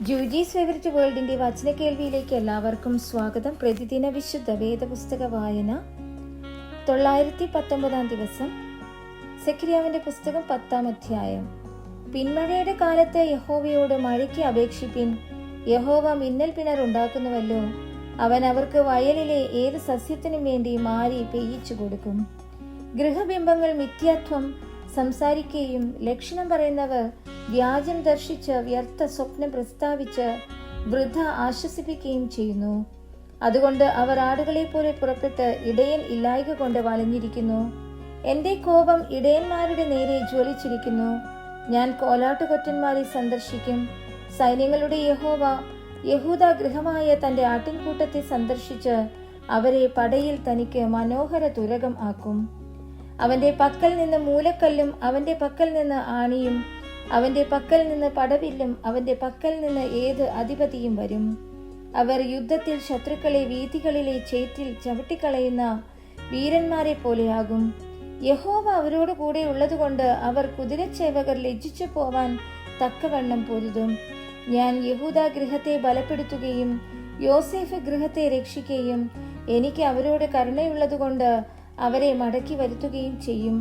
ജൂജീസ് favourite വേൾഡിന്റെ വചന കേൾവിയിലേക്ക് എല്ലാവർക്കും സ്വാഗതം. പ്രതിദിന വിശുദ്ധ വേദപുസ്തക വായന 919 ദിവസം. സെഖര്യാവിന്റെ പുസ്തകം 10-ാം അധ്യായം. പിന്മഴയുടെ കാലത്ത് യഹോവയോട് മഴയ്ക്ക് അപേക്ഷിപ്പിൻ. യഹോവ മിന്നൽ പിണർ ഉണ്ടാക്കുന്നുവല്ലോ. അവൻ അവർക്ക് വയലിലെ ഏത് സസ്യത്തിനും വേണ്ടി മാരി പെയ്യിച്ചു കൊടുക്കും. ഗൃഹബിംബങ്ങൾ മിഥ്യാത്വം സംസാരിക്കുകയും ലക്ഷണം പറയുന്നവർ വ്യാജം ദർശിച്ച് വ്യർത്ഥ സ്വപ്നം പ്രസ്താവിച്ച് വൃഥ ആശ്വസിപ്പിക്കുകയും ചെയ്യുന്നു. അതുകൊണ്ട് അവർ ആടുകളെ പോലെ പുറപ്പെട്ട് ഇടയൻ ഇല്ലായ്ക കൊണ്ട് വളഞ്ഞിരിക്കുന്നു. എന്റെ കോപം ഇടയന്മാരുടെ നേരെ ജ്വലിച്ചിരിക്കുന്നു. ഞാൻ കോലാട്ടുകൊറ്റന്മാരെ സന്ദർശിക്കും. സൈന്യങ്ങളുടെ യഹോവ യഹൂദ ഗൃഹമായ തന്റെ ആട്ടിൻകൂട്ടത്തെ സന്ദർശിച്ച് അവരെ പടയിൽ തനിക്ക് മനോഹര തുരകം ആക്കും. അവന്റെ പക്കൽ നിന്ന് മൂലക്കല്ലും അവന്റെ പക്കൽ നിന്ന് ആണിയും അവന്റെ പക്കൽ നിന്ന് പടവില്ലും അവന്റെ പക്കൽ നിന്ന് ഏത് അധിപതിയും വരും. അവർ യുദ്ധത്തിൽ ശത്രുക്കളെ വീഥികളിലെ ചേറ്റിൽ ചവിട്ടിക്കളയുന്ന വീരന്മാരെ പോലെയാകും. യഹോവ അവരോട് കൂടെ ഉള്ളതുകൊണ്ട് അവർ കുതിരച്ചേവകർ ലജ്ജിച്ചു പോവാൻ തക്കവണ്ണം പൊരുതും. ഞാൻ യഹൂദ ഗൃഹത്തെ ബലപ്പെടുത്തുകയും യോസേഫ് ഗൃഹത്തെ രക്ഷിക്കുകയും എനിക്ക് അവരോട് കരുണയുള്ളതുകൊണ്ട് അവരെ മടക്കി വരുത്തുകയും ചെയ്യും.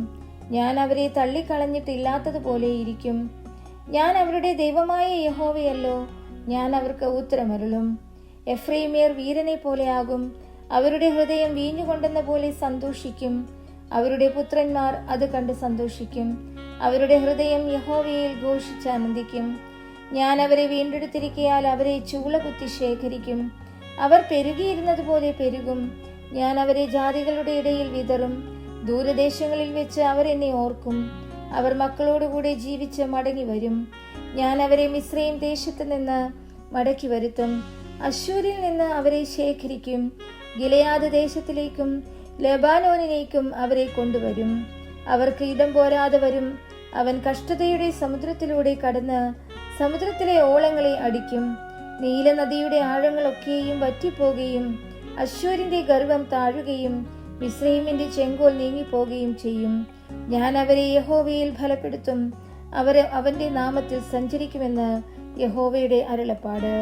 ഞാൻ അവരെ തള്ളിക്കളഞ്ഞിട്ടില്ലാത്തതുപോലെ ഇരിക്കും. ഞാൻ അവരുടെ ദൈവമായ യഹോവയല്ലോ. ഞാൻ അവർക്ക് ഉത്തരമരുളും. എഫ്രൈമ്യർ വീരനെ പോലെയാകും. അവരുടെ ഹൃദയം വീഞ്ഞുകൊണ്ടെന്ന പോലെ സന്തോഷിക്കും. അവരുടെ പുത്രന്മാർ അത് കണ്ട് സന്തോഷിക്കും. അവരുടെ ഹൃദയം യഹോവയിൽ ഘോഷിച്ചാനന്ദിക്കും. ഞാൻ അവരെ വീണ്ടെടുത്തിരിക്കയാൽ അവരെ ചൂളകുത്തി ശേഖരിക്കും. അവർ പെരുകിയിരുന്നതുപോലെ പെരുകും. ഞാൻ അവരെ ജാതികളുടെ ഇടയിൽ വിതറും. ദൂരദേശങ്ങളിൽ വെച്ച് അവർ എന്നെ ഓർക്കും. അവർ മക്കളോടുകൂടെ ജീവിച്ച് മടങ്ങി വരും. ഞാൻ അവരെ മിസ്രയീം ദേശത്ത് നിന്ന് മടക്കി വരുത്തും. അശ്ശൂരിൽ നിന്ന് അവരെ ശേഖരിക്കും. ഗിലെയാദ് ദേശത്തിലേക്കും ലെബാനോനിലേക്കും അവരെ കൊണ്ടുവരും. അവർക്ക് ഇടം പോരാതെ വരും. അവൻ കഷ്ടതയുടെ സമുദ്രത്തിലൂടെ കടന്ന് സമുദ്രത്തിലെ ഓളങ്ങളെ അടിക്കും. നീലനദിയുടെ ആഴങ്ങളൊക്കെയും വറ്റിപ്പോകുകയും അശ്ശൂരിന്റെ ഗർവം താഴുകയും മിസ്രയീമിന്റെ ചെങ്കോൽ നീങ്ങിപ്പോകുകയും ചെയ്യും. ഞാൻ അവരെ യഹോവയിൽ ബലപ്പെടുത്തും. അവർ അവന്റെ നാമത്തിൽ സഞ്ചരിക്കുമെന്ന് യഹോവയുടെ അരുളപ്പാട്.